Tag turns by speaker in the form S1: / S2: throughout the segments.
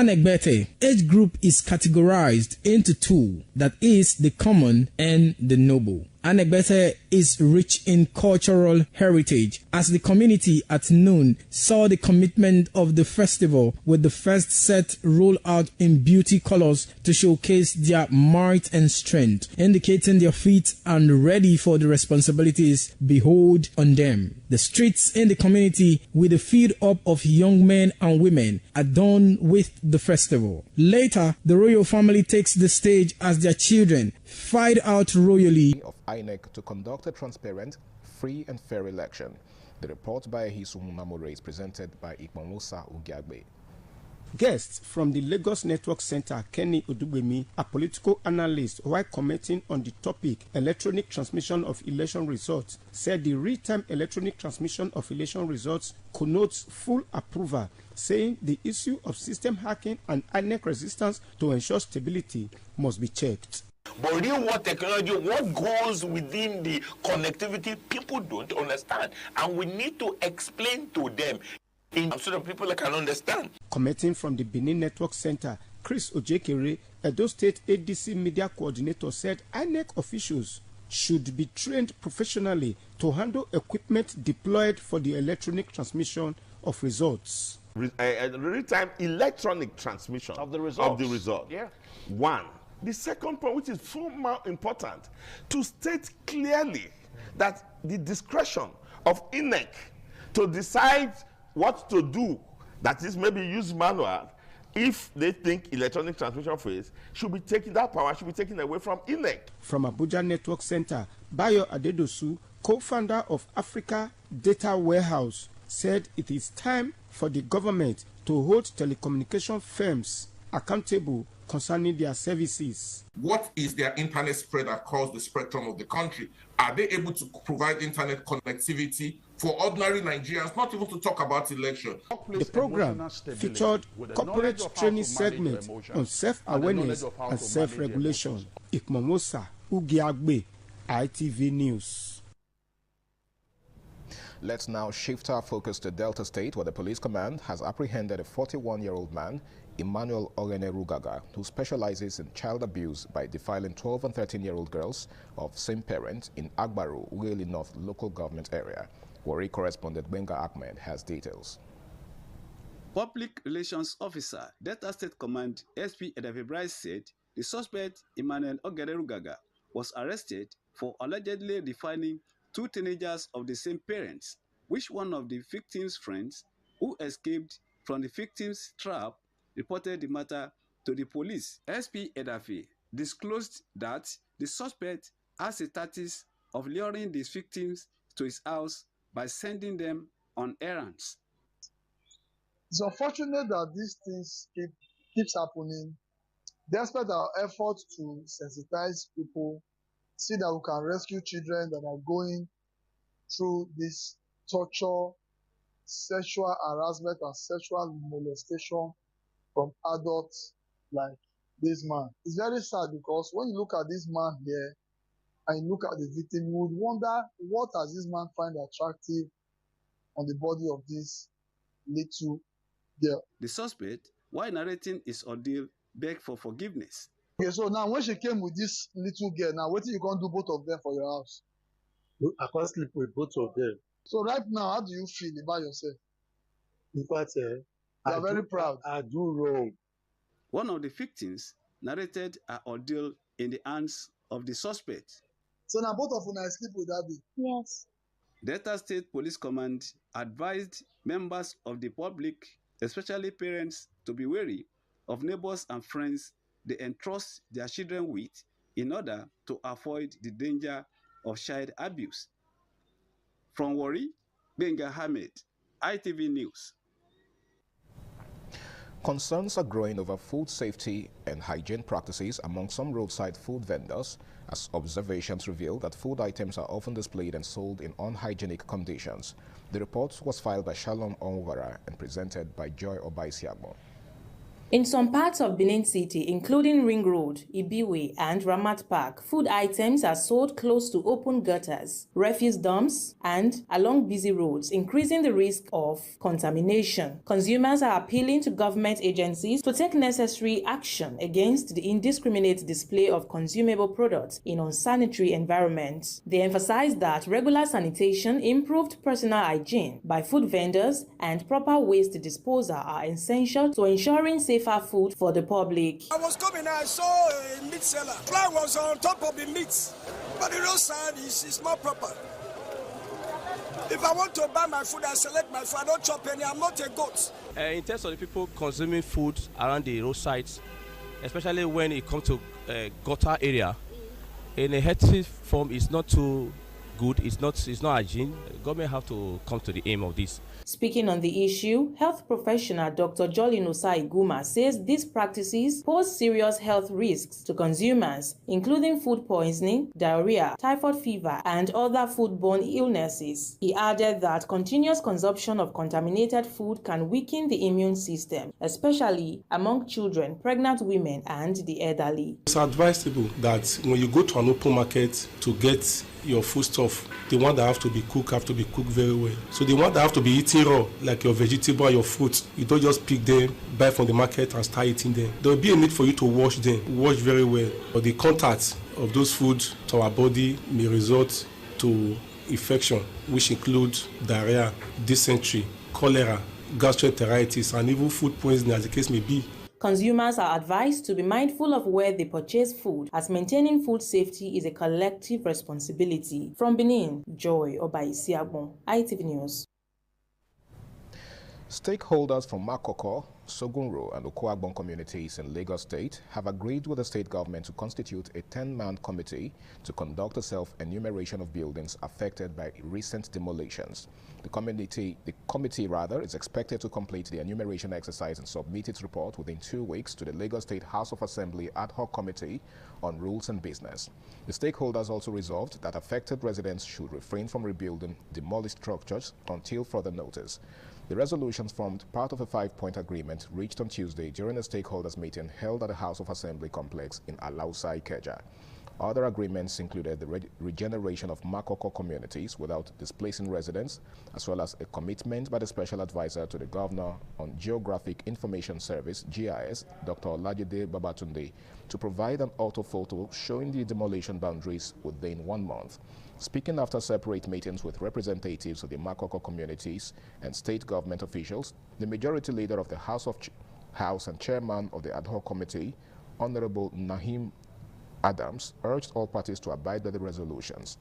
S1: Anegbete, age group is categorized into two, that is, the common and the noble. Anegbete is rich in cultural heritage, as the community at noon saw the commitment of the festival with the first set roll out in beauty colors to showcase their might and strength, indicating their feet and ready for the responsibilities behold on them. The streets in the community with a feed up of young men and women adorned with the festival. Later, the royal family takes the stage as their children fight out royally
S2: of INEC to conduct a transparent, free and fair election. The report by Hisumu Mamure is presented by Ikmanusa Ugiagbe.
S3: Guests from the Lagos Network Center, Kenny Odugbemi, a political analyst, while commenting on the topic electronic transmission of election results, said the real-time electronic transmission of election results connotes full approval, saying the issue of system hacking and INEC resistance to ensure stability must be checked.
S4: But real world technology, what goes within the connectivity, people don't understand. And we need to explain to them so that people can understand.
S3: Commenting from the Benin Network Center, Chris Ojekere, Edo State ADC Media Coordinator, said INEC officials should be trained professionally to handle equipment deployed for the electronic transmission of results.
S5: Real-time electronic transmission
S6: of the result.
S5: Yeah. One. The second point, which is far more important, to state clearly that the discretion of INEC to decide what to do, that is maybe use manual, if they think electronic transmission phase should be taken, that power should be taken away from INEC.
S3: From Abuja Network Center, Bayo Adedosu, co-founder of Africa Data Warehouse, said it is time for the government to hold telecommunication firms accountable concerning their services.
S7: What is their internet spread across the spectrum of the country? Are they able to provide internet connectivity for ordinary Nigerians, not even to talk about election?
S3: The program featured corporate training segment on self-awareness and self-regulation. Ikmamosa Ugiagbe, ITV News.
S2: Let's now shift our focus to Delta State, where the police command has apprehended a 41-year-old man, Emmanuel Orene Rugaga, who specializes in child abuse by defiling 12 and 13-year-old girls of same parent in Agbaru, Ughelli North local government area. Warri correspondent Benga Ahmed has details.
S8: Public Relations Officer, Delta State Command SP Edafe Bryce said the suspect, Emmanuel Orene Rugaga, was arrested for allegedly defiling two teenagers of the same parents, which one of the victim's friends, who escaped from the victim's trap, reported the matter to the police. SP Edafe disclosed that the suspect has a tactics of luring these victims to his house by sending them on errands.
S9: It's unfortunate that these things keeps happening, despite our efforts to sensitize people, see that we can rescue children that are going through this torture, sexual harassment, and sexual molestation from adults like this man. It's very sad because when you look at this man here and you look at the victim, you would wonder what does this man find attractive on the body of this little girl.
S8: The suspect, while narrating his ordeal, begged for forgiveness.
S9: Okay, so now when she came with this little girl, now what you can do both of them for your house?
S10: I can't sleep with both of them.
S9: So right now, how do you feel about yourself?
S10: In fact,
S9: you are very proud.
S10: I do wrong.
S8: One of the victims narrated her ordeal in the hands of the suspect.
S9: So now both of you now sleep with that baby?
S11: Yes.
S8: Delta State Police Command advised members of the public, especially parents, to be wary of neighbors and friends they entrust their children with in order to avoid the danger of child abuse. From Warri, Benga Ahmed, ITV News.
S2: Concerns are growing over food safety and hygiene practices among some roadside food vendors, as observations reveal that food items are often displayed and sold in unhygienic conditions. The report was filed by Shalom Onwara and presented by Joy Obaisiamo.
S6: In some parts of Benin City, including Ring Road, Ibiwe, and Ramat Park, food items are sold close to open gutters, refuse dumps, and along busy roads, increasing the risk of contamination. Consumers are appealing to government agencies to take necessary action against the indiscriminate display of consumable products in unsanitary environments. They emphasize that regular sanitation, improved personal hygiene by food vendors, and proper waste disposal are essential to ensuring safer food for the public.
S11: I was coming and I saw a meat seller. Fly was on top of the meat, but the roadside is more proper. If I want to buy my food, I select my food. I don't chop any. I'm not a goat.
S12: In terms of the people consuming food around the roadsides, especially when it comes to gutter area, in a healthy form, it's not too good. It's not hygiene. The government have to come to the aim of this.
S6: Speaking on the issue, health professional Dr. Jolly Nusa Iguma says these practices pose serious health risks to consumers, including food poisoning, diarrhea, typhoid fever, and other foodborne illnesses. He added that continuous consumption of contaminated food can weaken the immune system, especially among children, pregnant women, and the elderly.
S13: It's advisable that when you go to an open market to get your foodstuff, the one that have to be cooked very well. So the one that have to be eaten raw, like your vegetable or your fruit, you don't just pick them, buy from the market and start eating them. There will be a need for you to wash them, wash very well. But the contact of those foods to our body may result to infection, which include diarrhea, dysentery, cholera, gastroenteritis, and even food poisoning, as the case may be.
S6: Consumers are advised to be mindful of where they purchase food, as maintaining food safety is a collective responsibility. From Benin, Joy Obaisiagbon, ITV News.
S2: Stakeholders from Makoko, Sogunro, and Okoagbon communities in Lagos State have agreed with the state government to constitute a 10-man committee to conduct a self-enumeration of buildings affected by recent demolitions. The committee is expected to complete the enumeration exercise and submit its report within 2 weeks to the Lagos State House of Assembly Ad Hoc Committee on Rules and Business. The stakeholders also resolved that affected residents should refrain from rebuilding demolished structures until further notice. The resolutions formed part of a 5-point agreement reached on Tuesday during a stakeholders meeting held at the House of Assembly complex in Alausa, Ikeja. Other agreements included the regeneration of Makoko communities without displacing residents, as well as a commitment by the Special Advisor to the Governor on Geographic Information Service, GIS, Dr. Olajide Babatunde, to provide an orthophoto showing the demolition boundaries within 1 month. Speaking after separate meetings with representatives of the Makoko communities and state government officials, the majority leader of the House and chairman of the ad hoc committee, Honorable Nahim Adams, urged all parties to abide by the resolutions.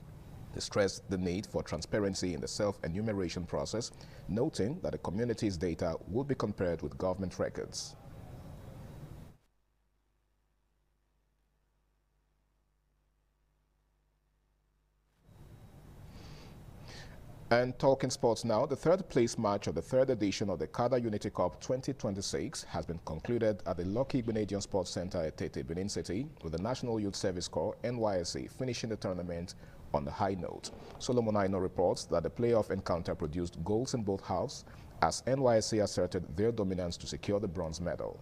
S2: They stressed the need for transparency in the self-enumeration process, noting that the community's data will be compared with government records. And talking sports now, the third-place match of the third edition of the Kada Unity Cup 2026 has been concluded at the Lucky Benedion Sports Center at Tete, Benin City, with the National Youth Service Corps, NYSC, finishing the tournament on a high note. Solomon Aino reports that the playoff encounter produced goals in both halves as NYSC asserted their dominance to secure the bronze medal.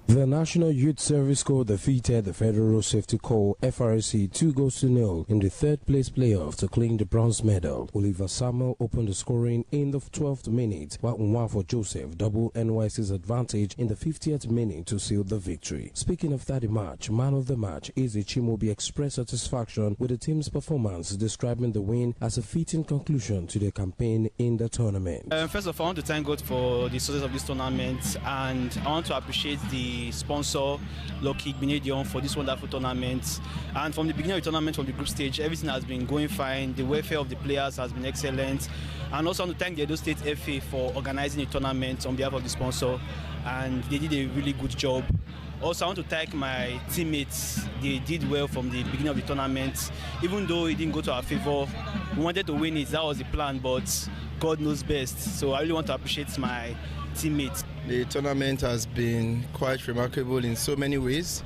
S14: The National Youth Service Corps defeated the Federal Road Safety Corps FRC 2-0 in the third-place playoff to claim the bronze medal. Oliver Samuel opened the scoring in the 12th minute, while Unwafo Joseph doubled NYSC's advantage in the 50th minute to seal the victory. Speaking after the match, man of the match, Eze Chimobi expressed satisfaction with the team's performance, describing the win as a fitting conclusion to their campaign in the tournament.
S15: First of all, I want to thank God for the success of this tournament, and I want to appreciate the sponsor Lucky Benedion for this wonderful tournament. And from the beginning of the tournament, from the group stage, everything has been going fine. The welfare of the players has been excellent. And also I want to thank the Edo State FA for organizing the tournament on behalf of the sponsor, and they did a really good job. Also, I want to thank my teammates. They did well from the beginning of the tournament. Even though it didn't go to our favor, we wanted to win it. That was the plan, but God knows best. So I really want to appreciate my teammates.
S16: The tournament has been quite remarkable in so many ways.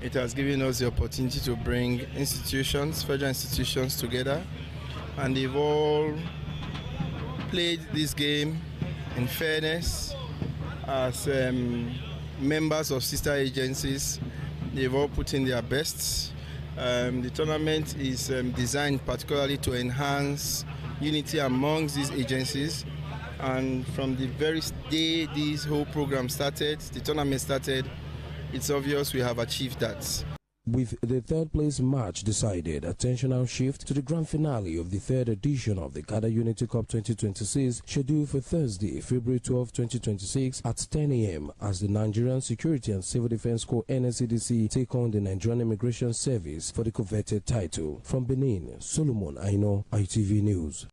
S16: It has given us the opportunity to bring institutions, federal institutions together, and they've all played this game in fairness as members of sister agencies. They've all put in their best. The tournament is designed particularly to enhance unity amongst these agencies. And from the very day this whole program started, the tournament started, it's obvious we have achieved that.
S14: With the third place match decided, attention now shift to the grand finale of the third edition of the Kada Unity Cup 2026, scheduled for Thursday, February 12, 2026 at 10 a.m. as the Nigerian Security and Civil Defense Corps NSCDC take on the Nigerian Immigration Service for the coveted title. From Benin, Solomon Aino, ITV News.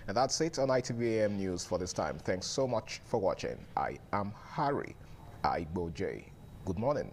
S2: And that's it on ITV AM News for this time. Thanks so much for watching. I am Harry Igboje. Good morning.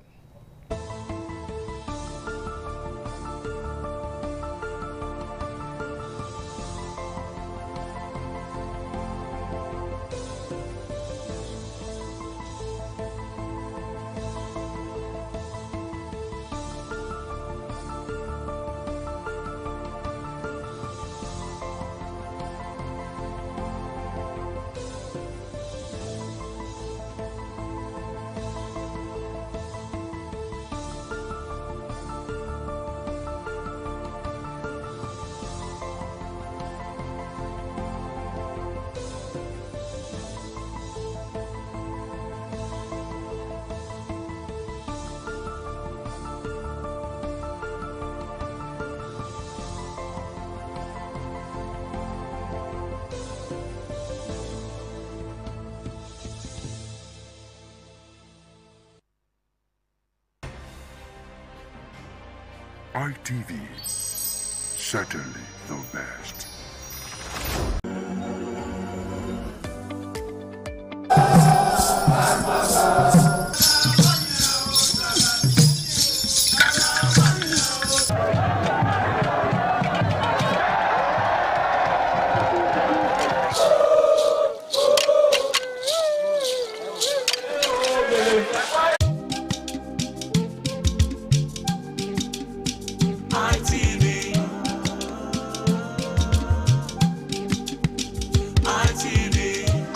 S17: ITV, certainly the best.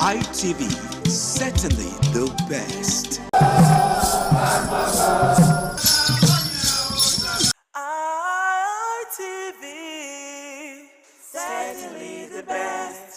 S18: ITV, certainly the best.